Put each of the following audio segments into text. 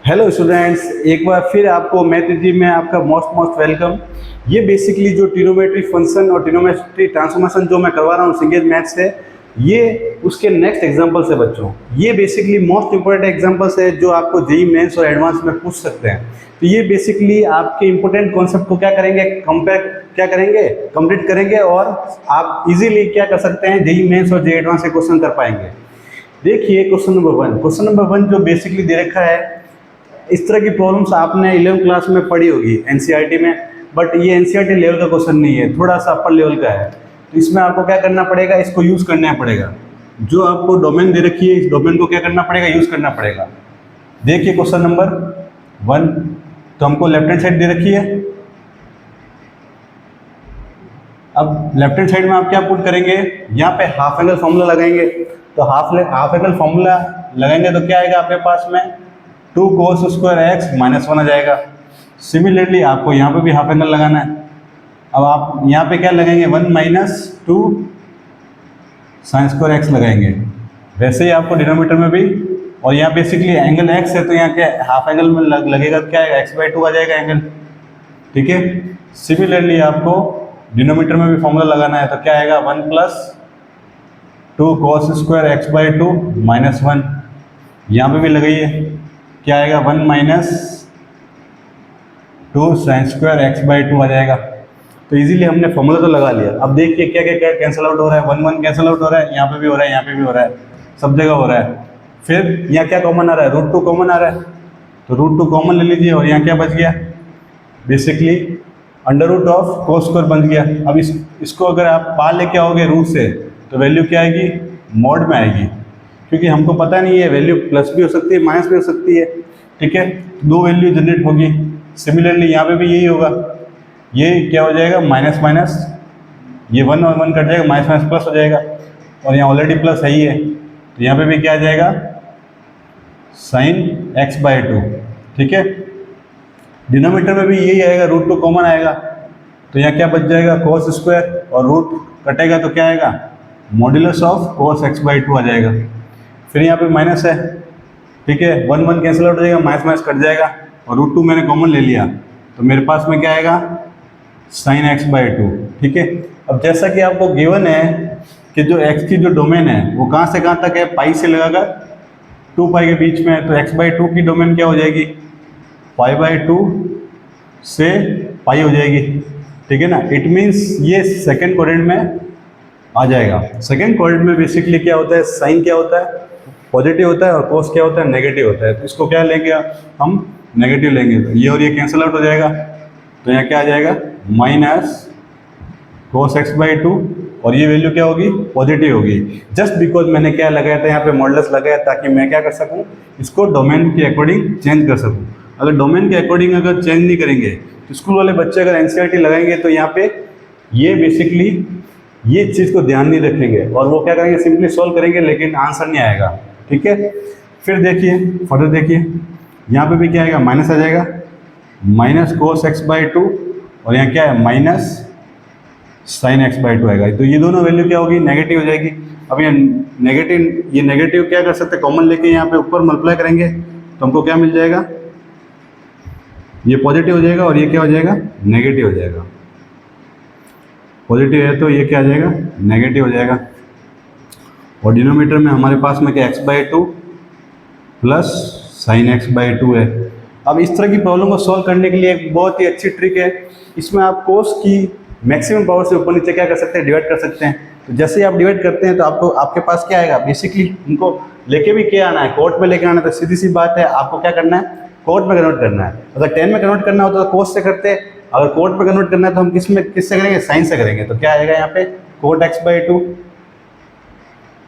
Hello students, एक बार फिर आपको मैथ जी में आपका मोस्ट मोस्ट वेलकम। ये बेसिकली जो ट्रिग्नोमेट्री फंक्शन और ट्रिग्नोमेट्री ट्रांसफॉर्मेशन जो मैं करवा रहा हूँ सिंगेज मैथ से, ये उसके नेक्स्ट एग्जांपल्स है बच्चों। ये बेसिकली मोस्ट इंपॉर्टेंट एग्जांपल्स है जो आपको जेई मेंस और एडवांस में पूछ सकते हैं। तो ये बेसिकली आपके इंपॉर्टेंट कॉन्सेप्ट को क्या करेंगे, कंप्लीट करेंगे और आप इजीली क्या कर सकते हैं, जेई मेंस और जेई एडवांस के क्वेश्चन कर पाएंगे। देखिए क्वेश्चन नंबर वन जो बेसिकली दे रखा है, इस तरह की प्रॉब्लम्स आपने 11th क्लास में पढ़ी होगी एनसीईआरटी में, बट ये एनसीईआरटी लेवल का क्वेश्चन नहीं है, थोड़ा सा अपर लेवल का है। तो इसमें आपको क्या करना पड़ेगा, इसको यूज़ करना पड़ेगा। जो आपको डोमेन दे रखी है, इस डोमेन को क्या करना पड़ेगा, यूज़ करना पड़ेगा। देखिए क्वेश्चन नंबर वन, तो हमको लेफ्ट हैंड साइड दे रखी है। अब लेफ्ट हैंड साइड में आप क्या पुट करेंगे, यहाँ पे हाफ एंगल फॉर्मूला लगाएंगे। तो हाफ एंगल फॉर्मूला लगाएंगे तो क्या आएगा आपके पास में, 2 cos स्क्वायर एक्स माइनस 1 आ जाएगा। सिमिलरली आपको यहाँ पे भी हाफ एंगल लगाना है। अब आप यहाँ पे क्या लगाएंगे, 1 माइनस 2 साइन स्क्वायर एक्स लगाएंगे। वैसे ही आपको डिनोमीटर में भी, और यहाँ बेसिकली एंगल एक्स है तो यहाँ क्या हाफ एंगल में लगेगा तो क्या आएगा, x/2 आ जाएगा एंगल। ठीक है। सिमिलरली आपको डिनोमीटर में भी फॉर्मूला लगाना है तो क्या आएगा, 1 plus 2 cos square x/2 minus 1। यहाँ पे भी लगाइए, क्या आएगा, 1 माइनस 2 साइन स्क्वायर x/2 आ जाएगा। तो इजीली हमने फॉर्मूला तो लगा लिया। अब देखिए क्या क्या क्या कैंसिल आउट हो रहा है, 1 कैंसिल आउट हो रहा है, यहाँ पे भी हो रहा है, यहाँ पे भी हो रहा है, सब जगह हो रहा है। फिर यहाँ क्या कॉमन आ रहा है, √2 कॉमन आ रहा है, तो √2 कॉमन ले लीजिए और यहाँ क्या बच गया, basically under root of cos square बन गया। अब इसको अगर आप पार लेके आओगे रूट से तो वैल्यू क्या आएगी, मॉड में आएगी, क्योंकि हमको पता नहीं है वैल्यू प्लस भी हो सकती है माइनस भी हो सकती है। ठीक है, दो वैल्यू जनरेट होगी। सिमिलरली यहाँ पे भी यही होगा, ये क्या हो जाएगा, माइनस माइनस, ये 1 और 1 कट जाएगा, माइनस माइनस प्लस हो जाएगा, और यहाँ ऑलरेडी प्लस है ही है, तो यहाँ पे भी क्या आ जाएगा, साइन x/2। ठीक है, डिनोमीटर में भी यही आएगा, √2 कॉमन आएगा, तो यहाँ क्या बच जाएगा, कोस स्क्वायर, और रूट कटेगा तो क्या आएगा, मॉड्यूलस ऑफ कोस x/2 आ जाएगा। फिर यहाँ पे माइनस है, ठीक है, 1 1 कैंसिल आउट हो जाएगा, माइनस माइनस कट जाएगा, और √2 मैंने कॉमन ले लिया, तो मेरे पास में क्या आएगा, साइन x/2। ठीक है, अब जैसा कि आपको गिवन है कि जो x की जो डोमेन है वो कहाँ से कहाँ तक है, पाई से लगाकर 2 पाई के बीच में है, तो x/2 की डोमेन क्या हो जाएगी, π/2 से पाई हो जाएगी। ठीक है ना, इट मीन्स ये सेकेंड क्वाड्रेंट में आ जाएगा। सेकेंड क्वाड्रेंट में बेसिकली क्या होता है, साइन क्या होता है, पॉजिटिव होता है, और कोस क्या होता है, नेगेटिव होता है। तो इसको क्या लेंगे हम, नेगेटिव लेंगे, तो ये और ये कैंसिल आउट हो जाएगा, तो यहाँ क्या आ जाएगा, माइनस कोस x/2, और ये वैल्यू क्या होगी, पॉजिटिव होगी। जस्ट बिकॉज मैंने क्या लगाया था, यहाँ पे मॉडुलस लगाया ताकि मैं क्या कर सकूँ, इसको डोमेन के अकॉर्डिंग चेंज कर सकूँ। अगर डोमेन के अकॉर्डिंग अगर चेंज नहीं करेंगे तो स्कूल वाले बच्चे अगर एनसीईआरटी लगाएंगे तो यहाँ पे ये बेसिकली ये चीज़ को ध्यान नहीं रखेंगे, और वो क्या करेंगे, सिंपली सॉल्व करेंगे लेकिन आंसर नहीं आएगा। ठीक है, फिर देखिए फर्दर देखिए, यहाँ पे भी क्या आएगा, माइनस आ जाएगा, माइनस कोस x/2, और यहाँ क्या है, माइनस साइन x/2 आएगा। तो ये दोनों वैल्यू क्या होगी, नेगेटिव हो जाएगी। अब ये नेगेटिव क्या कर सकते हैं, कॉमन लेके यहाँ पे ऊपर मल्टीप्लाई करेंगे तो हमको क्या मिल जाएगा, ये पॉजिटिव हो जाएगा, और ये क्या हो जाएगा, नेगेटिव हो जाएगा। पॉजिटिव है तो ये क्या आ जाएगा, नेगेटिव हो जाएगा, और डिनोमीटर में हमारे पास में क्या, x/2 प्लस साइन x/2 है। अब इस तरह की प्रॉब्लम को सॉल्व करने के लिए एक बहुत ही अच्छी ट्रिक है, इसमें आप कोस की मैक्सिमम पावर से ऊपर नीचे क्या कर सकते हैं, डिवाइड कर सकते हैं। तो जैसे ही आप डिवाइड करते हैं तो आपको आपके पास क्या आएगा, बेसिकली उनको लेके भी क्या आना है, कोर्ट में लेके आना है, तो सीधी सी बात है आपको क्या करना है, कोर्ट में कन्वर्ट करना है। अगर 10 में कन्वर्ट करना होता तो कोस से करते, अगर कोर्ट में कन्वर्ट करना है तो हम किससे करेंगे, साइन से करेंगे। तो क्या आएगा यहाँ पे, कोट x/2,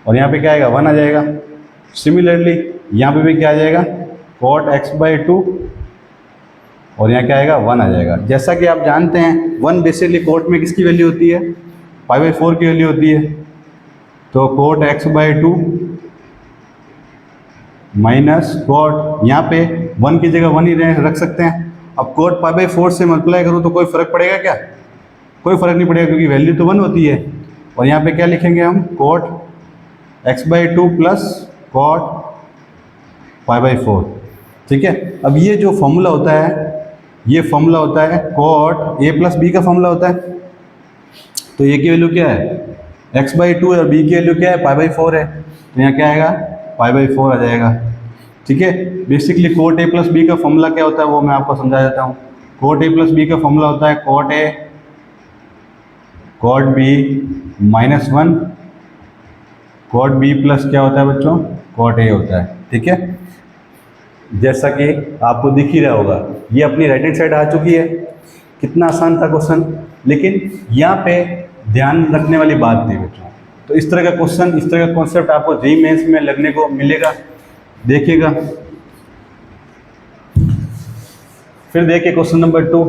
और यहाँ पे क्या आएगा, 1 आ जाएगा। सिमिलरली यहाँ पे भी क्या आ जाएगा, कोट x/2, और यहाँ क्या आएगा, 1 आ जाएगा। जैसा कि आप जानते हैं 1 बेसिकली कोट में किसकी वैल्यू होती है, π/4 की वैल्यू होती है। तो कोट x/2 माइनस कोट, यहाँ पे 1 की जगह 1 ही रख सकते हैं। अब कोट π/4 से मल्टीप्लाई करूँ तो कोई फर्क पड़ेगा क्या, कोई फर्क नहीं पड़ेगा, क्योंकि वैल्यू तो 1 होती है। और यहाँ पे क्या लिखेंगे हम, कोट x/2 प्लस कोट π/4। ठीक है। अब ये जो फॉर्मूला होता है, ये फॉर्मूला होता है कॉट ए प्लस बी का फॉर्मूला होता है। तो ए की वैल्यू क्या है, x/2 और बी की वैल्यू क्या है, π/4 है। तो यहाँ क्या आएगा, π/4 आ जाएगा। ठीक है। Basically cot A plus B का फॉर्मूला क्या होता है वो मैं आपको समझा देता हूँ। कोट ए प्लस बी का फॉर्मूला होता है cot A cot B -1 cot B plus क्या होता है बच्चों, कॉट ए होता है। ठीक है। जैसा कि आपको दिख ही रहा होगा, ये अपनी राइट हैंड साइड आ चुकी है। कितना आसान था क्वेश्चन, लेकिन यहाँ पे ध्यान रखने वाली बात थी बच्चों। तो इस तरह का क्वेश्चन, इस तरह का कॉन्सेप्ट आपको जेईई मेंस में लगने को मिलेगा, देखिएगा। फिर देखिए question number 2।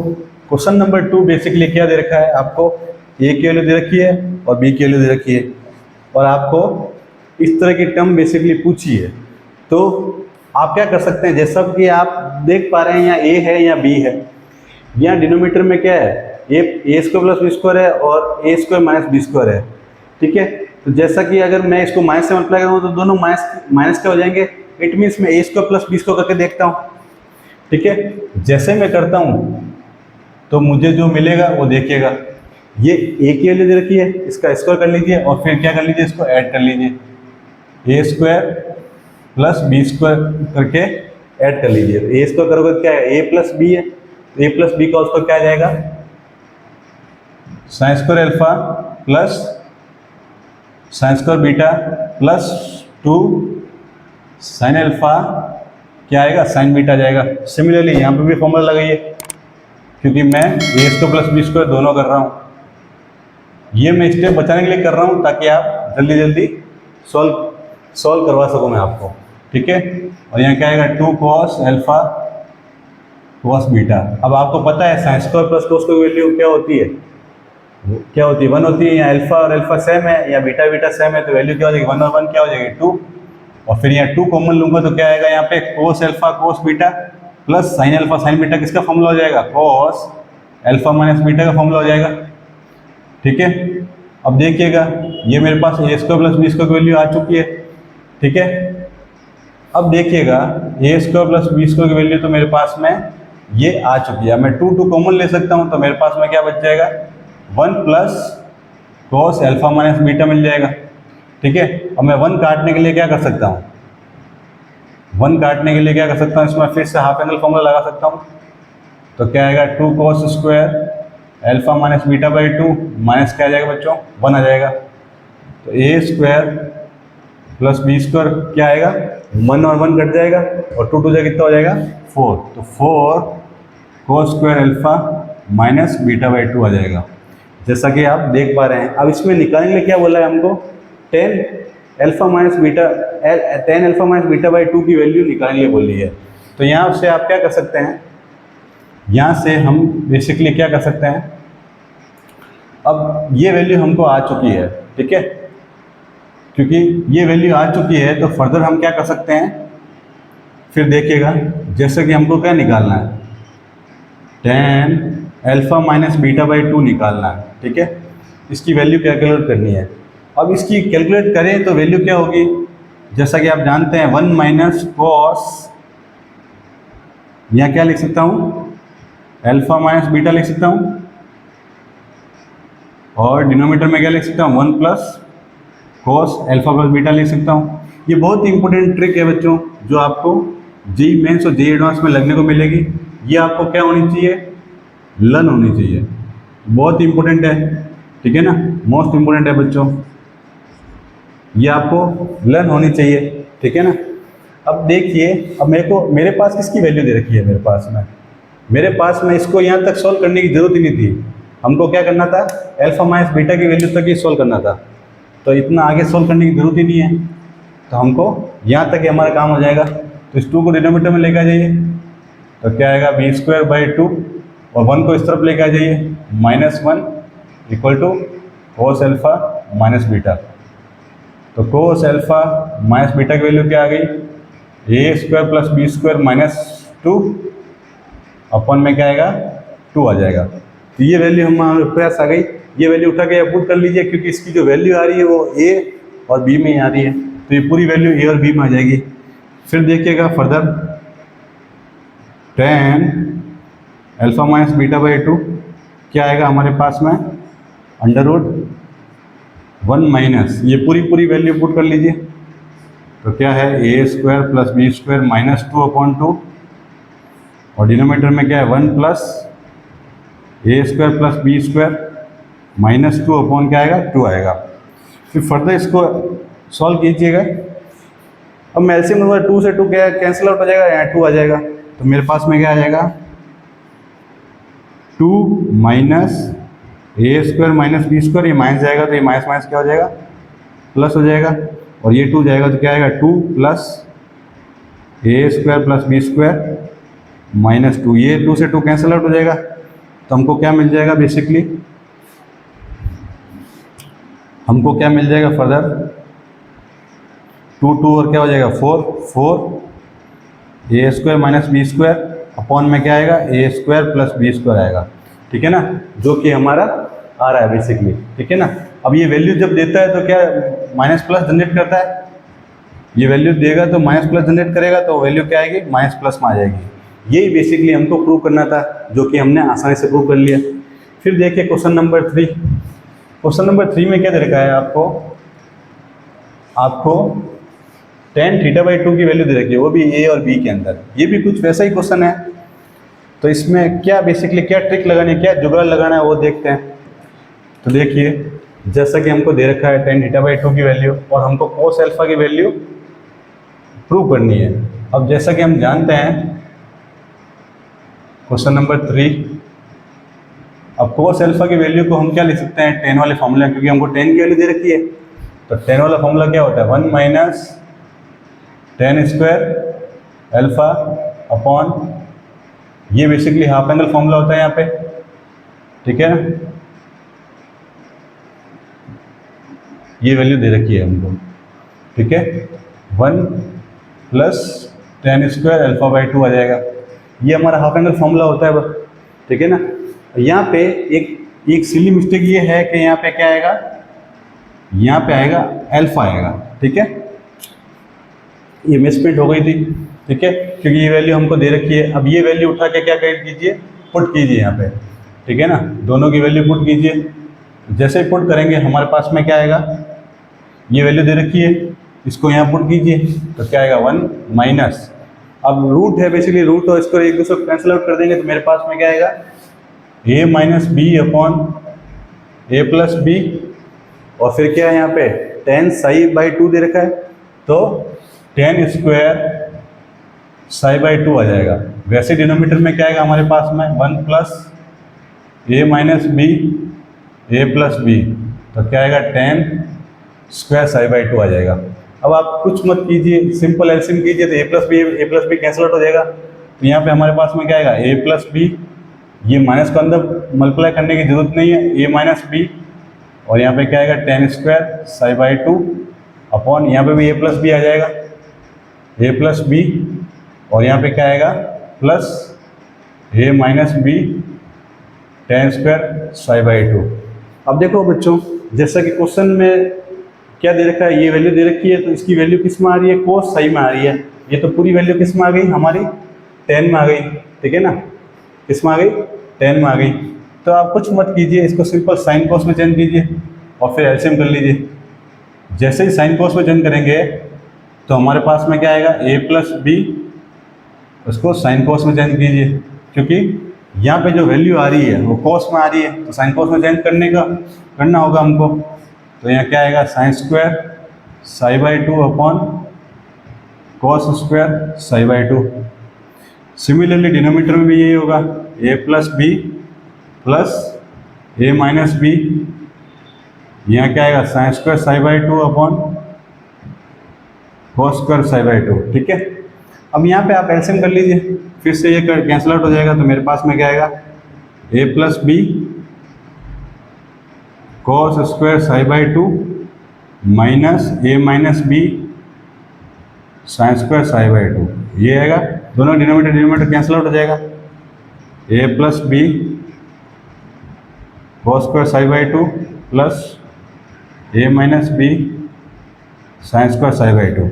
Question number 2 basically क्या दे रखा है आपको, ए की वैल्यू दे रखी है और बी की वैल्यू दे रखी है, और आपको इस तरह की टर्म बेसिकली पूछी है। तो आप क्या कर सकते हैं, जैसा कि आप देख पा रहे हैं यहाँ ए है या बी है। यहाँ डिनोमीटर में क्या है, A square plus B square है और ए स्क्वायर माइनस बी स्क्वायर है। ठीक है। तो जैसा कि अगर मैं इसको माइनस से मल्टीप्लाई करूँ तो दोनों माइनस के हो जाएंगे। इट मीन्स मैं ए स्क्वायर प्लस बी स्क्वायर करके देखता हूँ। ठीक है। जैसे मैं करता हूँ तो मुझे जो मिलेगा वो देखिएगा। ये ए की वैल्यू दे रखी है, इसका स्क्वायर कर लीजिए और फिर क्या कर लीजिए, इसको ऐड कर लीजिए। ए स्क्वायर प्लस बी स्क्वायर करके ऐड कर लीजिए। तो ए स्क्वायर करोगे तो क्या है, ए प्लस बी है। ए प्लस बी का उसको क्या आ जाएगा, sine square alpha plus sine square beta plus 2 sine alpha क्या आएगा, साइन बीटा जाएगा। सिमिलरली यहाँ पे भी फॉर्मूला लगाइए, क्योंकि मैं ए स्क्वायर प्लस बी स्क्वायर दोनों कर रहा हूँ। ये मैं स्टेप बचाने के लिए कर रहा हूँ ताकि आप जल्दी जल्दी सॉल्व करवा सकूँ मैं आपको। ठीक है। और यहाँ क्या आएगा, 2 cos अल्फा cos बीटा। अब आपको पता है साइन स्क्वायर प्लस कोस की वैल्यू क्या होती है, क्या होती है, 1 होती है। यहाँ अल्फा और अल्फा सेम है, या बीटा बीटा सेम है, तो वैल्यू क्या हो जाएगी, 1 और 1 क्या हो जाएगी, 2। और फिर यहाँ 2 कॉमन लूंगा तो क्या आएगा, यहाँ पे cos alpha cos beta plus sine alpha sign beta किसका फॉर्मूला हो जाएगा, cos अल्फा माइनस बीटा का फॉर्मूला हो जाएगा। ठीक है। अब देखिएगा ये मेरे पास ए स्क्वायर प्लस बी स्क्वायर की वैल्यू आ चुकी है। ठीक है। अब देखिएगा ए स्क्वायर प्लस बी स्क्वायर की वैल्यू तो मेरे पास में ये आ चुकी है। मैं 2 कॉमन ले सकता हूँ, तो मेरे पास में क्या बच जाएगा, 1 plus cos alpha minus beta मिल जाएगा। ठीक है। अब मैं 1 काटने के लिए क्या कर सकता हूँ, 1 काटने के लिए क्या कर सकता हूँ, इसमें फिर से हाफ एंगल फॉर्मूला लगा सकता हूँ। तो क्या आएगा, 2 cos square alpha minus beta by 2 minus क्या आ जाएगा बच्चों, 1 आ जाएगा। तो ए स्क्वायर प्लस बी स्क्वायर क्या आएगा, 1 और 1 कट जाएगा और 2 2 कितना हो जाएगा, 4। तो 4 cos square alpha minus beta by 2 आ जाएगा, जैसा कि आप देख पा रहे हैं। अब इसमें निकालने के लिए क्या बोला है हमको, tan alpha minus beta by 2 की वैल्यू निकालने के लिए बोली है। तो यहाँ से आप क्या कर सकते हैं, यहाँ से हम बेसिकली क्या कर सकते हैं, अब ये वैल्यू हमको आ चुकी है। ठीक है। क्योंकि ये वैल्यू आ चुकी है तो फर्दर हम क्या कर सकते हैं, फिर देखिएगा जैसे कि हमको क्या निकालना है, tan alpha minus beta by 2 निकालना है। ठीक है। इसकी वैल्यू कैलकुलेट करनी है। अब इसकी कैलकुलेट करें तो वैल्यू क्या होगी, जैसा कि आप जानते हैं 1 माइनस कॉस, यहाँ क्या लिख सकता हूँ, अल्फा माइनस बीटा लिख सकता हूँ, और डिनोमीटर में क्या लिख सकता हूँ, 1 plus cos alpha plus beta लिख सकता हूँ। ये बहुत ही इंपॉर्टेंट ट्रिक है बच्चों, जो आपको जेईई मेंस और जेईई एडवांस में लगने को मिलेगी। ये आपको क्या होनी चाहिए, लर्न होनी चाहिए। बहुत इंपॉर्टेंट है। ठीक है ना, मोस्ट इंपॉर्टेंट है बच्चों, ये आपको लर्न होनी चाहिए। ठीक है ना। अब देखिए, अब मेरे पास किसकी वैल्यू दे रखी है, मेरे पास में इसको यहाँ तक सॉल्व करने की जरूरत ही नहीं थी। हमको क्या करना था, अल्फा माइनस बीटा की वैल्यू तक ही सॉल्व करना था। तो इतना आगे सॉल्व करने की जरूरत ही नहीं है। तो हमको यहाँ तक ही हमारा काम हो जाएगा। तो इस 2 को डिनोमीटर में लेकर आ जाइए, तो क्या आएगा, बी स्क्वायर बाई 2, और 1 को इस तरफ लेकर आ जाइए, -1 equal to cos alpha minus beta. तो cos अल्फा माइनस बीटा की वैल्यू क्या आ गई, A square plus B square minus 2 अपन में क्या आएगा, 2 आ जाएगा। तो ये वैल्यू हमारे पास आ गई। ये वैल्यू उठा के पुट कर लीजिए, क्योंकि इसकी जो वैल्यू आ रही है वो ए और बी में ही आ रही है। तो ये पूरी वैल्यू ए और बी में आ जाएगी। फिर देखिएगा further, tan alpha minus beta by two क्या आएगा हमारे पास में, अंडर रूट 1 माइनस, ये पूरी पूरी वैल्यू पुट कर लीजिए, तो क्या है A square plus B square minus 2/2, और डिनोमीटर में क्या है 1 plus A square plus B square minus 2 upon क्या आएगा 2 आएगा। फिर फर्दर इसको सॉल्व कीजिएगा। अब मैं एलसीएम लूँगा, 2 से 2 क्या कैंसिल आउट हो जाएगा, यहाँ 2 आ जाएगा, तो मेरे पास में क्या आ जाएगा 2 माइनस ए स्क्वायर माइनस बी स्क्वायर, ये माइनस जाएगा तो ये माइनस माइनस क्या हो जाएगा प्लस हो जाएगा, और ये 2 जाएगा तो क्या आएगा 2 plus A square plus B square minus 2, ये 2 से 2 कैंसिल आउट हो जाएगा, तो हमको क्या मिल जाएगा बेसिकली, हमको क्या मिल जाएगा फर्दर 2 और क्या हो जाएगा 4 A square minus B square upon में क्या आएगा A square plus B square आएगा, ठीक है ना, जो कि हमारा आ रहा है बेसिकली, ठीक है ना। अब ये वैल्यू जब देता है तो क्या माइनस प्लस जनरेट करता है, ये वैल्यू देगा तो माइनस प्लस जनरेट करेगा, तो वैल्यू क्या आएगी माइनस प्लस में आ जाएगी। यही बेसिकली हमको प्रूव करना था, जो कि हमने आसानी से प्रूव कर लिया। फिर देखिए क्वेश्चन नंबर 3। क्वेश्चन नंबर 3 में क्या दे रखा है आपको tan θ/2 की वैल्यू दे रखी है, वो भी ए और बी के अंदर। ये भी कुछ वैसा ही क्वेश्चन है, तो इसमें क्या बेसिकली क्या ट्रिक लगानी है, क्या जुगाड़ लगाना है वो देखते हैं। तो देखिए जैसा कि हमको दे रखा है tan θ/2 की वैल्यू और हमको cos अल्फा की वैल्यू प्रूव करनी है। अब जैसा कि हम जानते हैं क्वेश्चन नंबर 3, अब cos अल्फा की वैल्यू को हम क्या लिख सकते हैं tan वाले फॉर्मूला, क्योंकि हमको tan की वैल्यू दे रखी है, तो tan वाला फॉर्मूला क्या होता है 1 minus tan square alpha upon, ये बेसिकली हाफ एंगल फॉर्मूला होता है यहाँ पे, ठीक है, ये वैल्यू दे रखी है हमको, ठीक है, 1 plus tan square alpha by 2 आ जाएगा, ये हमारा हाफ एंगल फॉर्मूला होता है, ठीक है ना। यहाँ पे एक सिली मिस्टेक ये है कि यहाँ पे क्या आएगा, यहाँ पे आएगा अल्फा आएगा, ठीक है, ये मिसप्रिंट हो गई थी, ठीक है, क्योंकि ये वैल्यू हमको दे रखी है। अब ये वैल्यू उठा के क्या कर कीजिए पुट कीजिए यहाँ पे, ठीक है ना, दोनों की वैल्यू पुट कीजिए। जैसे ही पुट करेंगे हमारे पास में क्या आएगा, ये वैल्यू दे रखी है, इसको यहाँ पुट कीजिए तो क्या आएगा 1 माइनस, अब रूट है बेसिकली रूट, और इसको एक दूसरे को कैंसिल आउट कर देंगे तो मेरे पास में क्या आएगा a minus B upon A plus B, और फिर क्या है यहाँ पे tan ψ/2 दे रखा है, तो tan स्क्वायर ψ/2 आ जाएगा। वैसे डिनोमीटर में क्या आएगा हमारे पास में 1 plus A minus B A plus B, तो क्या आएगा tan स्क्वायर ψ/2 आ जाएगा। अब आप कुछ मत कीजिए, सिंपल एलसीएम कीजिए तो ए प्लस बी कैंसिल आउट हो जाएगा, तो यहाँ पे हमारे पास में क्या आएगा ए प्लस बी, ये माइनस को अंदर मल्टीप्लाई करने की जरूरत नहीं है, ए माइनस बी, और यहाँ पे क्या आएगा tan स्क्वायर ψ/2 अपॉन, यहाँ पे भी ए प्लस बी आ जाएगा, ए प्लस बी, और यहाँ पे क्या आएगा plus A minus B tan square ψ/2। अब देखो बच्चों, जैसा कि क्वेश्चन में क्या दे रखा है, ये वैल्यू दे रखी है, तो इसकी वैल्यू किस में आ रही है cos साई में आ रही है, ये तो पूरी वैल्यू किस में आ गई हमारी tan में आ गई, ठीक है ना, किस में आ गई tan में आ गई। तो आप कुछ मत कीजिए, इसको सिंपल साइन cos में चेंज कीजिए और फिर एलसीएम कर लीजिए। जैसे ही साइन cos में चेंज करेंगे तो हमारे पास में क्या आएगा a प्लस बी, उसको साइन cos में चेंज कीजिए, क्योंकि यहाँ पे जो वैल्यू आ रही है वो cos में आ रही है, तो साइन cos में चेंज करना होगा हमको, तो यहाँ क्या आएगा sine square ψ/2 upon cos square ψ/2। Similarly denominator में भी यही होगा, a plus B plus A minus B, यहाँ क्या आएगा sine square ψ/2 upon cos square ψ/2, ठीक है। अब यहाँ पे आप एलसीएम कर लीजिए, फिर से ये कैंसिल आउट हो जाएगा, तो मेरे पास में क्या आएगा a plus B cos square ψ/2 minus A minus B sine square ψ/2, ये आएगा, दोनों डिनोमीटर कैंसिल आउट हो जाएगा, a plus B cos square ψ/2 plus A minus B sine square ψ/2।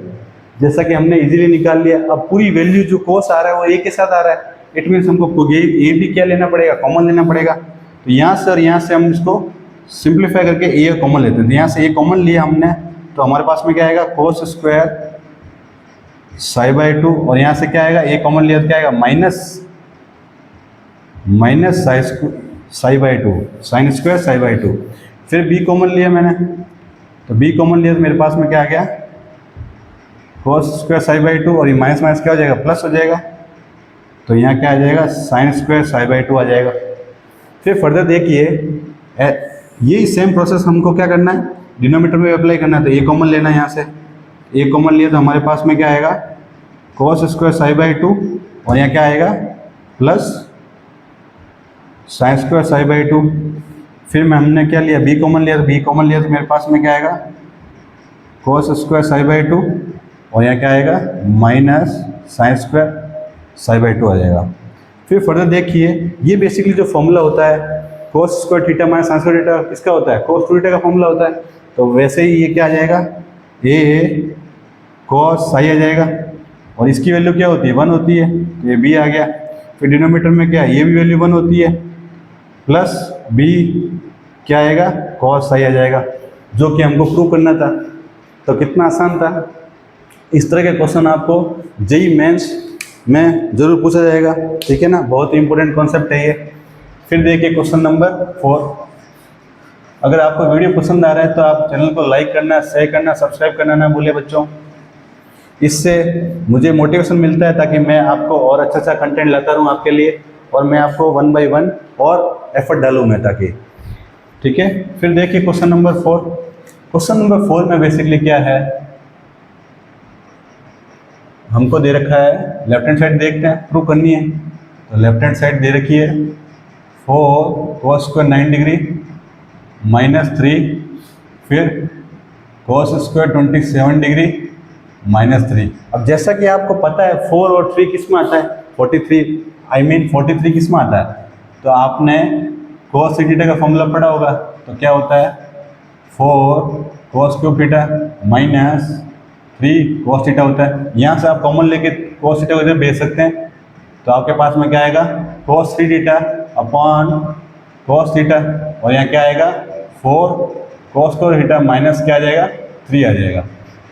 जैसा कि हमने इजीली निकाल लिया। अब पूरी वैल्यू जो cos आ रहा है वो a के साथ आ रहा है, इट मीन्स हमको ये भी क्या लेना पड़ेगा, कॉमन लेना पड़ेगा। तो यहाँ से और यहाँ से हम इसको सिंप्लीफाई करके ए कॉमन लेते हैं। तो यहाँ से ए कॉमन लिया हमने, तो हमारे पास में क्या आएगा, कोस स्क्वायर साई बाई 2, और यहाँ से क्या आएगा, ए कॉमन लिया तो क्या आएगा, minus psi by 2, sine square psi by 2। फिर बी कॉमन लिया मैंने, तो बी कॉमन लिया तो मेरे पास में क्या आ गया, कोस स्क्वायर साई बाई 2, और ये माइनस माइनस क्या हो जाएगा, प्लस हो जाएगा। तो यहाँ क्या आ जाएगा, साइन स्क्वायर साई बाई 2 आ जाएगा। फिर फर्दर देखिए, यही सेम प्रोसेस हमको क्या करना है, डिनोमीटर में अप्लाई करना है। तो ए कॉमन लेना है, यहाँ से ए कॉमन लिया तो हमारे पास में क्या आएगा, कोस स्क्वायर साई बाई 2, और यहाँ क्या आएगा, plus sine square psi by 2। फिर में हमने क्या लिया, बी कॉमन लिया, तो बी कॉमन लिया तो मेरे पास में क्या आएगा, कोस स्क्वायर साई बाई 2, और यहाँ क्या आएगा, minus sine square psi by 2 आ जाएगा। फिर फर्दर देखिए, ये बेसिकली जो फॉर्मूला होता है cos square theta minus sine square theta, किसका होता है, कोस थीटा का फॉर्मूला होता है। तो वैसे ही ये क्या आ जाएगा, ए कोस साई आ जाएगा, और इसकी वैल्यू क्या होती है, 1 होती है, तो ये बी आ गया। फिर डिनोमीटर में क्या है, ये भी वैल्यू 1 होती है, प्लस बी क्या आएगा, कॉस साई आ जाएगा, जो कि हमको प्रूव करना था। तो कितना आसान था। इस तरह के क्वेश्चन आपको जेईई मेंस में ज़रूर पूछा जाएगा, ठीक है ना, बहुत ही इंपॉर्टेंट कॉन्सेप्ट है ये। फिर देखिए क्वेश्चन नंबर 4। अगर आपको वीडियो पसंद आ रहा है तो आप चैनल को लाइक करना, शेयर करना, सब्सक्राइब करना ना भूलें बच्चों। इससे मुझे मोटिवेशन मिलता है ताकि मैं आपको और अच्छा कंटेंट लाता रहूँ आपके लिए, और मैं आपको 1 बाय 1 और एफर्ट डालूँ मैं ताकि, ठीक है। फिर देखिए क्वेश्चन नंबर 4। क्वेश्चन नंबर 4 में बेसिकली क्या है, हमको दे रखा है, लेफ्ट हैंड साइड देखते हैं, प्रूव करनी है। तो लेफ्ट हैंड साइड दे रखी है 4 cos स्क्वायर 9 डिग्री -3, फिर cos स्क्वायर 27 डिग्री -3। अब जैसा कि आपको पता है 4 और 3 किस में आता है, 43 किस में आता है। तो आपने cos थीटा का फॉर्मूला पढ़ा होगा, तो क्या होता है 4 cos cube theta -3 cos theta होता है। यहाँ से आप कॉमन लेके cos थीटा को इधर भेज सकते हैं, तो आपके पास में क्या आएगा, cos 3 theta upon cos theta, और यहाँ क्या आएगा 4 cos स्क्वायर थीटा माइनस क्या आ जाएगा, 3 आ जाएगा।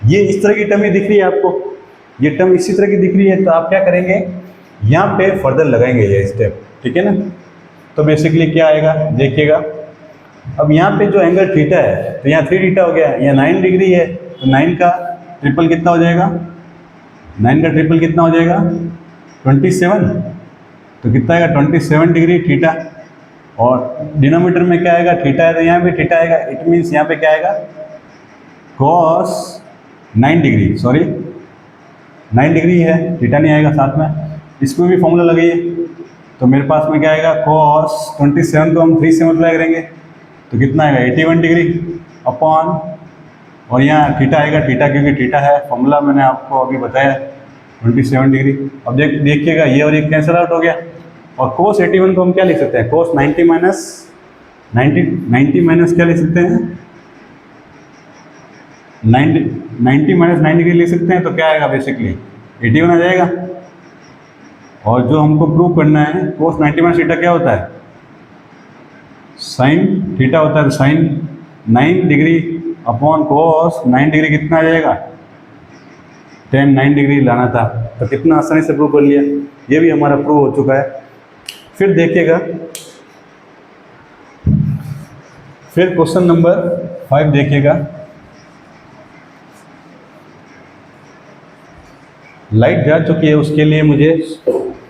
ये इस तरह की टर्म ही दिख रही है आपको, ये टर्म इसी तरह की दिख रही है। तो आप क्या करेंगे, यहाँ पे फर्दर लगाएंगे ये स्टेप, ठीक है ना। तो बेसिकली क्या आएगा देखिएगा, अब यहाँ पे जो एंगल थीटा है, तो यहाँ 3 थीटा हो गया, यहाँ 9 डिग्री है, तो 9 का ट्रिपल कितना हो जाएगा, 9 का ट्रिपल कितना हो जाएगा 27, तो कितना आएगा 27 डिग्री थीटा, और डिनोमीटर में क्या आएगा, थीटा है तो यहाँ भी थीटा आएगा। इट मीन्स यहाँ पे क्या आएगा, cos 9 डिग्री, सॉरी 9 डिग्री है, थीटा नहीं आएगा साथ में। इसमें भी फॉर्मूला लगाइए, तो मेरे पास में क्या आएगा, cos 27 को हम 3 से मल्टीप्लाई करेंगे तो कितना आएगा 81 डिग्री अपॉन, और यहाँ थीटा आएगा, थीटा क्योंकि थीटा है, फॉर्मूला मैंने आपको अभी बताया 27 डिग्री। अब देखिएगा ये और ये कैंसिल आउट हो गया, और cos 81 को हम क्या लिख सकते हैं, cos 90 माइनस क्या लिख सकते हैं, 90 माइनस 9 डिग्री लिख सकते हैं। तो क्या आएगा बेसिकली 81 आ जाएगा। और जो हमको प्रूव करना है, cos 90 माइनस थीटा क्या होता है, साइन थीटा होता है। तो sine 9 degree upon cos 9 degree कितना आ जाएगा, tan 9 डिग्री लाना था। तो कितना आसानी से प्रूव कर लिया, ये भी हमारा प्रूव हो चुका है। फिर देखिएगा, फिर क्वेश्चन नंबर 5 देखिएगा, लाइट जा चुकी है, उसके लिए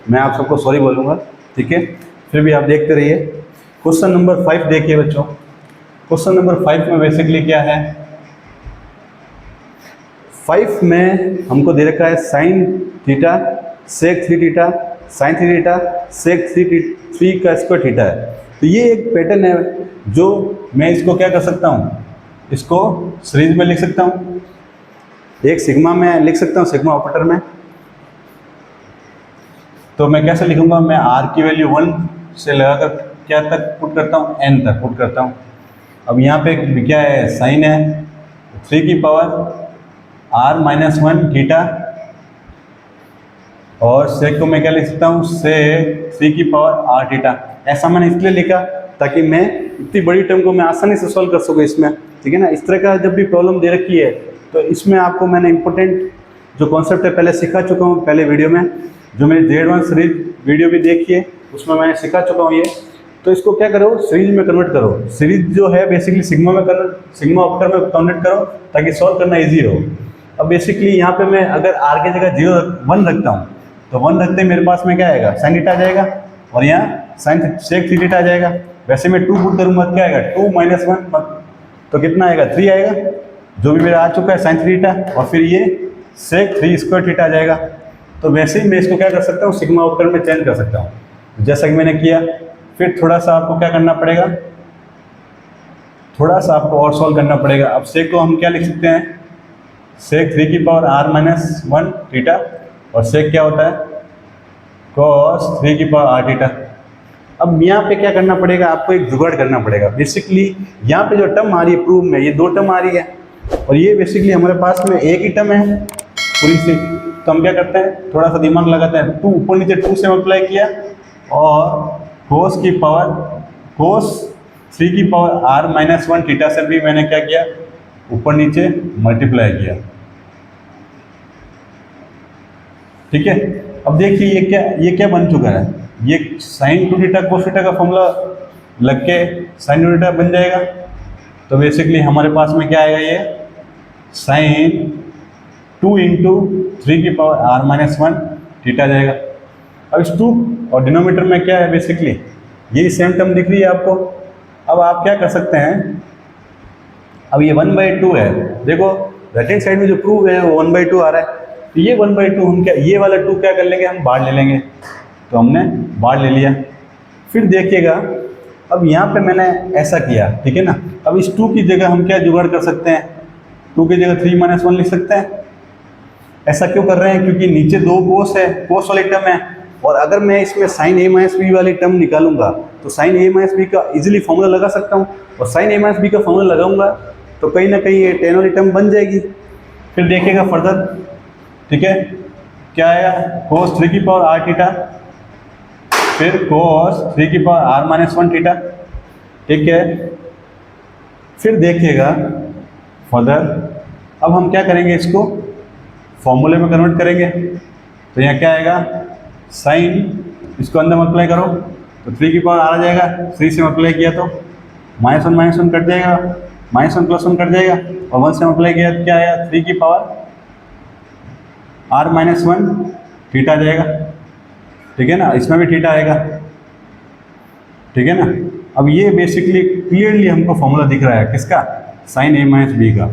मैं आप सबको सॉरी बोलूँगा, ठीक है। फिर भी आप देखते रहिए। क्वेश्चन नंबर 5 देखिए बच्चों। क्वेश्चन नंबर 5 में बेसिकली क्या है, 5 में हमको दे रखा है sine theta sec 3 theta sine 3 theta sec 3 का स्क्वायर थीटा है। तो ये एक पैटर्न है, जो मैं इसको क्या कर सकता हूँ, इसको सीरीज में लिख सकता हूँ, एक सिग्मा में लिख सकता हूँ, सिग्मा ऑपरेटर में। तो मैं कैसे लिखूंगा, मैं r की वैल्यू 1 से लगाकर क्या तक पुट करता हूँ, n तक पुट करता हूँ। अब यहाँ पे क्या है, साइन है 3 की पावर r - 1 थीटा और सेक को मैं क्या लिख सकता हूँ, सेक 3 की पावर आर थीटा। ऐसा मैंने इसलिए लिखा ताकि मैं इतनी बड़ी टर्म को मैं आसानी से सॉल्व कर सकूँ इसमें, ठीक है ना। इस तरह का जब भी प्रॉब्लम दे रखी है तो इसमें आपको मैंने इंपॉर्टेंट जो कॉन्सेप्ट है पहले सिखा चुका हूँ पहले वीडियो में, जो मेरी Z1 सीरीज वीडियो भी देखिए उसमें मैंने सिखा चुका हूँ ये। तो इसको क्या करो, सीरीज में कन्वर्ट करो। सीरीज जो है बेसिकली सिग्मा में कन्वर्ट, सिग्मा ऑक्टर में कन्वर्ट करो ताकि सॉल्व करना ईजी हो। अब बेसिकली यहाँ पे मैं अगर आर की जगह 1 रखता हूँ तो 1 रखते मेरे पास में क्या आएगा, साइन थीटा आ जाएगा, और यहाँ साइन सेक 3 थीटा आ जाएगा। वैसे मैं 2 पुट करूँगा क्या आएगा, 2 - 1 तो कितना आएगा, 3 आएगा, जो भी मेरा आ चुका है साइन थीटा, और फिर ये सेक 3 स्क्वायर थीटा आ जाएगा। तो वैसे ही मैं इसको क्या कर सकता हूँ, सिग्मा ऑक्टर में चेंज कर सकता हूँ जैसा कि मैंने किया। फिर थोड़ा सा आपको क्या करना पड़ेगा, थोड़ा सा आपको और सॉल्व करना पड़ेगा। अब सेक को हम क्या लिख सकते हैं, सेक 3 की पावर r-1 थीटा, और सेक क्या होता है, cos 3 की पावर r थीटा। अब यहाँ पे क्या करना पड़ेगा, आपको एक जुगाड़ करना पड़ेगा। बेसिकली यहाँ पे जो टर्म आ रही है प्रूफ में, ये 2 टर्म आ रही है, और ये बेसिकली हमारे पास में एक ही टर्म है पूरी सी। तो हम क्या करते हैं, थोड़ा सा दिमाग लगाते हैं। 2 ऊपर नीचे 2 से मल्टीप्लाई किया, और cos की पावर cos 3 की पावर r-1 थीटा से भी मैंने क्या किया, ऊपर नीचे मल्टीप्लाई किया, ठीक है। अब देखिए ये क्या बन चुका है, ये साइन 2 थीटा cos थीटा का फॉर्मूला लग के साइन 2 थीटा बन जाएगा। तो बेसिकली हमारे पास में क्या आएगा, ये साइन 2 × 3 की पावर r-1 थीटा जाएगा। अब इस 2 और डिनोमीटर में क्या है, बेसिकली यही सेम टर्म दिख रही है आपको। अब आप क्या कर सकते हैं, अब ये 1/2 है, देखो राइट हैंड साइड में जो प्रूफ है वो 1/2 आ रहा है। तो ये 1/2 हम क्या, ये वाला 2 क्या कर लेंगे, हम बाहर ले लेंगे। तो हमने बाहर ले लिया। फिर देखिएगा, अब यहाँ पे मैंने ऐसा किया, ठीक है ना। अब इस 2 की जगह हम क्या जुगाड़ कर सकते हैं, 2 की जगह 3 - 1 लिख सकते हैं। ऐसा क्यों कर रहे हैं, क्योंकि नीचे 2 कोस है, कोस वाली टर्म है, और अगर मैं इसमें साइन a - b वाली टर्म निकालूंगा तो साइन a - b का इजीली फॉर्मूला लगा सकता हूँ, और साइन a - b का फॉर्मूला लगाऊंगा तो कहीं ना कहीं ये टेन वाली टर्म बन जाएगी। फिर देखिएगा फर्दर, ठीक है, क्या आया, cos 3 की पावर r थीटा, फिर cos 3 की पावर r-1 थीटा, ठीक है। फिर देखिएगा फर्दर, अब हम क्या करेंगे, इसको फॉर्मूले में कन्वर्ट करेंगे। तो यहाँ क्या आएगा, साइन, इसको अंदर मल्टीप्लाई करो तो 3 की पावर r आ जाएगा, 3 से मल्टीप्लाई किया तो -1 - 1 कट जाएगा, -1 + 1 कट जाएगा, और 1 से मल्टीप्लाई किया तो क्या आया, 3 की पावर r-1 थीटा आ जाएगा, ठीक है ना। इसमें भी थीटा आएगा, ठीक है ना। अब ये बेसिकली क्लियरली हमको फॉर्मूला दिख रहा है किसका, साइन a - b का।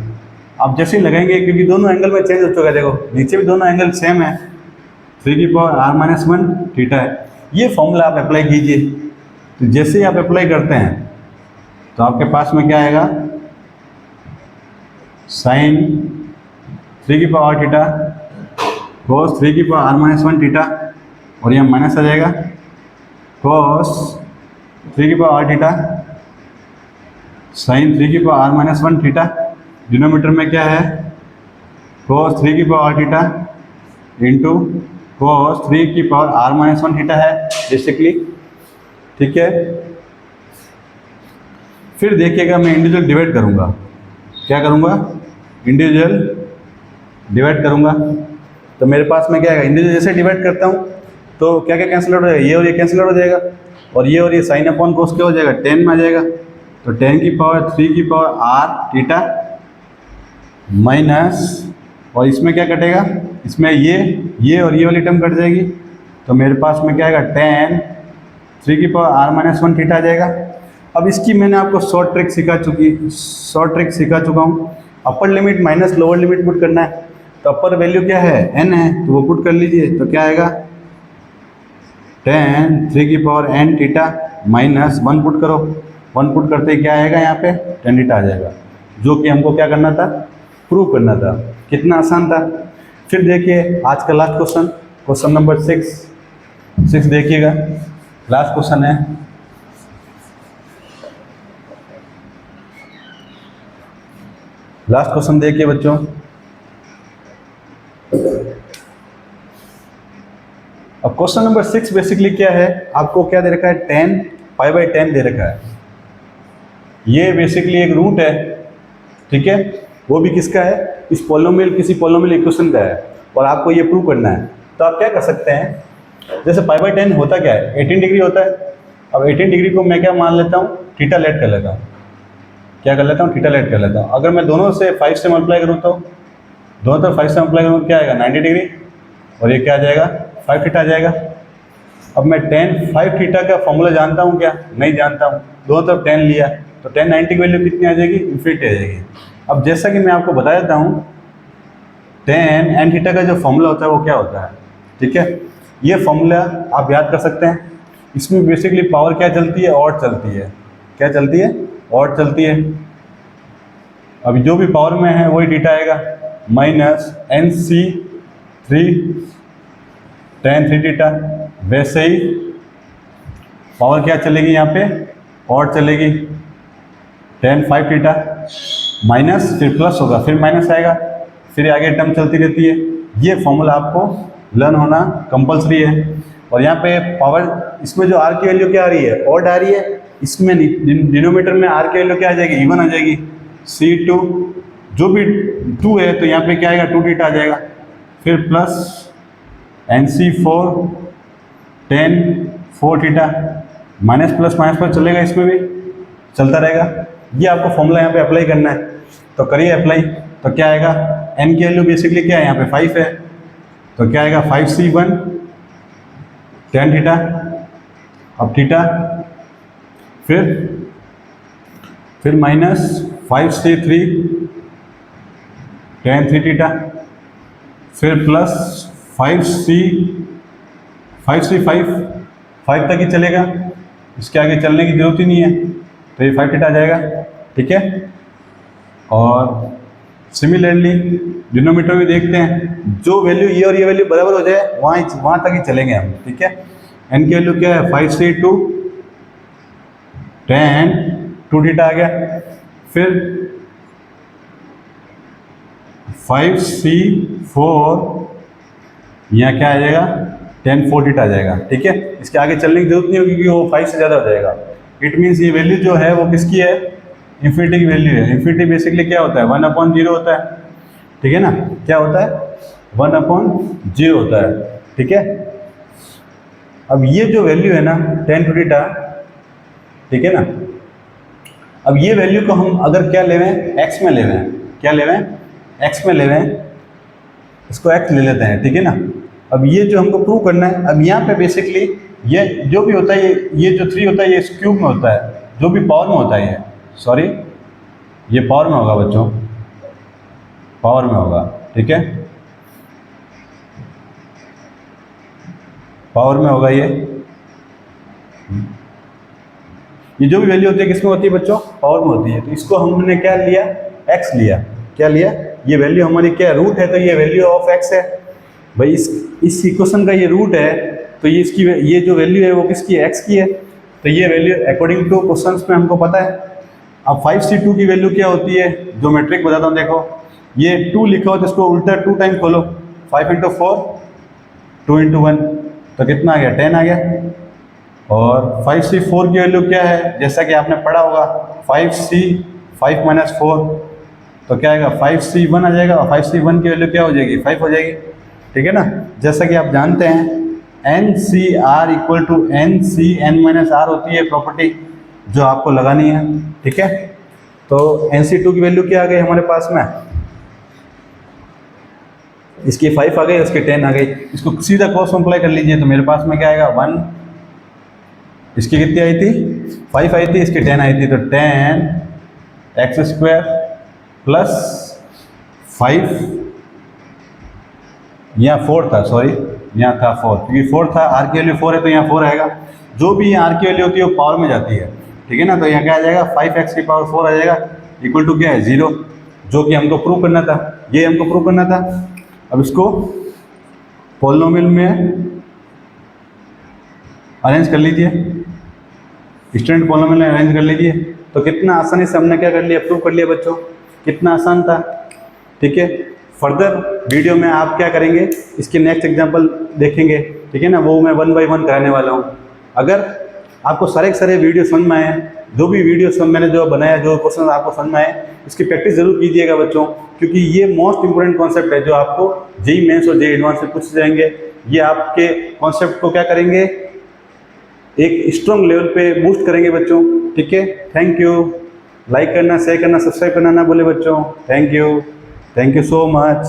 आप जैसे ही लगाएंगे, क्योंकि दोनों एंगल में चेंज हो चुका है, देखो नीचे भी दोनों एंगल सेम है, 3 की पावर r-1 थीटा है। ये फॉर्मूला आप अप्लाई कीजिए। तो जैसे ही आप अप्लाई करते हैं तो आपके पास में क्या आएगा, साइन 3 की पावर थीटा, cos 3 की पावर r-1 थीटा, और यहाँ माइनस आ जाएगा, cos 3 की पावर r थीटा, साइन 3 की पावर r-1 थीटा। डिनोमीटर में क्या है, cos 3 की power r theta into cos 3 की पावर r-1 थीटा है बेसिकली, ठीक है। फिर देखिएगा, मैं इंडिविजुअल डिवाइड करूँगा, क्या करूँगा, इंडिविजुअल डिवाइड करूँगा। तो मेरे पास में क्या है, इंडिविजुअल जैसे डिवाइड करता हूँ तो क्या क्या कैंसिल आउट हो जाएगा, ये और ये कैंसिल आउट हो जाएगा, और ये साइन अपॉन कोस क्या हो जाएगा, 10 में आ जाएगा। तो 10 की पावर 3 की पावर r थीटा माइनस, और इसमें क्या कटेगा, इसमें ये और ये वाली टर्म कट जाएगी। तो मेरे पास में क्या आएगा, 10 3 की पावर r-1 थीटा आ जाएगा। अब इसकी मैंने आपको शॉर्ट ट्रिक सिखा चुका हूँ। Upper limit minus lower limit put करना है। तो अपर वैल्यू क्या है, n है, तो वो पुट कर लीजिए। तो क्या आएगा, 10 3 की power n theta minus 1 put करो, 1 पुट करते ही क्या आएगा, यहाँ पे tan थीटा आ जाएगा, जो कि हमको क्या करना था, प्रूव करना था। कितना आसान था। फिर देखिए आज का लास्ट क्वेश्चन नंबर 6 देखिएगा, लास्ट क्वेश्चन है। लास्ट क्वेश्चन देखिए बच्चों, अब क्वेश्चन नंबर 6 बेसिकली क्या है, आपको क्या दे रखा है, 10 π/10 दे रखा है। ये बेसिकली एक रूट है, ठीक है, वो भी किसका है, इस पोलिनोमियल, किसी पोलिनोमियल इक्वेशन का है, और आपको ये प्रूव करना है। तो आप क्या कर सकते हैं, जैसे π/10 होता क्या है, 18 डिग्री होता है। अब 18 डिग्री को मैं क्या मान लेता हूँ, थीटा लेट कर लेता हूँ। क्या कर लेता हूँ, थीटा लेट कर लेता हूँ। अगर मैं दोनों से 5 से मल्टीप्लाई करूँ तो दोनों तरफ 5 से मल्टीप्लाई करूँ क्या आएगा, 90 डिग्री, और ये क्या आ जाएगा, 5 थीटा आ जाएगा। अब मैं 5 थीटा का फॉर्मूला जानता हूँ क्या, नहीं जानता हूँ। दोनों तरफ 10 लिया तो 10 90 की वैल्यू कितनी आ जाएगी, इन्फिनिटी आ जाएगी। अब जैसा कि मैं आपको बता देता हूँ, tan n थीटा का जो फॉर्मूला होता है वो क्या होता है, ठीक है, ये फॉर्मूला आप याद कर सकते हैं। इसमें बेसिकली पावर क्या चलती है, ऑड चलती है। क्या चलती है, ऑड चलती है। अभी जो भी पावर में है वही थीटा आएगा, -nc3 tan 3 थीटा। वैसे ही पावर क्या चलेगी यहाँ पे, ऑड चलेगी, tan 5 थीटा माइनस, फिर प्लस होगा, फिर माइनस आएगा, फिर आगे टर्म चलती रहती है। ये फॉर्मूला आपको लर्न होना कंपलसरी है। और यहाँ पे पावर, इसमें जो आर की वैल्यू क्या आ रही है, ऑड आ रही है। इसमें डिनोमीटर में आर की वैल्यू क्या आ जाएगी, इवन आ जाएगी, C2, जो भी 2 है तो यहाँ पे क्या आएगा, 2 थीटा आ जाएगा, फिर plus NC4 tan 4 theta, minus plus चलेगा, इसमें भी चलता रहेगा। ये आपको फॉर्मूला यहाँ पे अप्लाई करना है, तो करिए अप्लाई। तो क्या आएगा, n की वैल्यू बेसिकली क्या है, यहाँ पे 5 है, तो क्या आएगा, 5C1 tan थीटा, अब थीटा, फिर माइनस 5C3 tan 3 थीटा, फिर प्लस 5 तक ही चलेगा, इसके आगे चलने की जरूरत ही नहीं है, तो ये 5 थीटा आ जाएगा, ठीक है। और सिमिलरली डिनोमीटर में देखते हैं, जो वैल्यू ये और ये वैल्यू बराबर हो जाए वहाँ तक ही चलेंगे हम, ठीक है। n की वैल्यू क्या है, 5C2 tan 2 थीटा आ गया, फिर 5C4 यहाँ क्या आ जाएगा, tan 4 थीटा आ जाएगा, ठीक है। इसके आगे चलने की जरूरत नहीं होगी क्योंकि वो 5 से ज़्यादा हो जाएगा। इट मीन्स ये वैल्यू जो है वो किसकी है, इन्फिनिटी की वैल्यू है। इन्फिनिटी बेसिकली क्या होता है, 1/0 होता है, ठीक है ना। क्या होता है, 1/0 होता है, ठीक है। अब ये जो वैल्यू है ना tan 2 थीटा, ठीक है ना। अब ये वैल्यू को हम अगर क्या लेवें, x में लेवें, क्या लेवें, x में लेवें, इसको x ले लेते हैं, ठीक है ना। अब ये जो हमको प्रूव करना है, अब यहाँ पे बेसिकली ये जो भी होता है, ये जो 3 होता है ये इस क्यूब में होता है, जो भी पावर में होता है, ये सॉरी ये पावर में होगा बच्चों, पावर में होगा, ठीक है, पावर में होगा। ये जो भी वैल्यू होती है किसमें होती है बच्चों, पावर में होती है। तो इसको हमने क्या लिया, x लिया, क्या लिया, ये वैल्यू हमारी क्या रूट है, तो ये वैल्यू ऑफ x है भाई। इस इक्वेशन का ये रूट है, तो ये इसकी ये जो वैल्यू है वो किसकी है, x की है। तो ये वैल्यू अकॉर्डिंग टू क्वेश्चंस में हमको पता है। अब 5C2 की वैल्यू क्या होती है, जो मैट्रिक बताता हूँ, देखो ये 2 लिखा हो तो इसको उल्टा 2 टाइम खोलो, 5 × 4 2 × 1, तो कितना आ गया, 10 आ गया। और 5C4 की वैल्यू क्या है, जैसा कि आपने पढ़ा होगा, 5 - 4, तो क्या आएगा, 5C1 आ जाएगा, और 5C1 की वैल्यू क्या हो जाएगी, 5 हो जाएगी, ठीक है ना। जैसा कि आप जानते हैं NCR = NC(n-r) होती है प्रॉपर्टी, जो आपको लगानी है, ठीक है। तो NC2 की वैल्यू क्या आ गई हमारे पास में, इसकी 5 आ गई, इसकी 10 आ गई। इसको सीधा क्रॉस मल्टीप्लाई कर लीजिए, तो मेरे पास में क्या आएगा, 1, इसकी कितनी आई थी, 5 आई थी, इसकी 10 आई थी, तो 10x² + 5, यहाँ 4 था, सॉरी यहाँ था 4, क्योंकि 4 था, r की वैल्यू 4 है तो यहाँ 4 आएगा। जो भी r की वैल्यू होती है वो पावर में जाती है, ठीक है ना। तो यहाँ क्या आ जाएगा, 5x⁴ आ जाएगा, इक्वल टू क्या है, 0, जो कि हमको प्रूव करना था, ये हमको प्रूव करना था। अब इसको पॉलिनोमियल में अरेंज कर लीजिए, स्टैंडर्ड पॉलिनोमियल में अरेंज कर लीजिए। तो कितना आसानी से हमने क्या कर लिया, प्रूव कर लिया बच्चों, कितना आसान था, ठीक है। फर्दर वीडियो में आप क्या करेंगे, इसके नेक्स्ट एग्जाम्पल देखेंगे। ठीक है ना, वो मैं 1 बाय 1 कराने वाला हूँ। अगर आपको सारे के सारे वीडियो समझ में आए, जो भी वीडियो मैंने जो बनाया, जो क्वेश्चन आपको समझ में आए, इसकी प्रैक्टिस जरूर कीजिएगा बच्चों, क्योंकि ये मोस्ट इंपोर्टेंट कॉन्सेप्ट है जो आपको जेईई मेंस और जेईई एडवांस में पूछे जाएंगे। ये आपके कॉन्सेप्ट को क्या करेंगे, एक स्ट्रॉन्ग लेवल पे बूस्ट करेंगे बच्चों। ठीक है, थैंक यू। लाइक करना, शेयर करना, सब्सक्राइब करना ना बोले बच्चों। Thank you so much.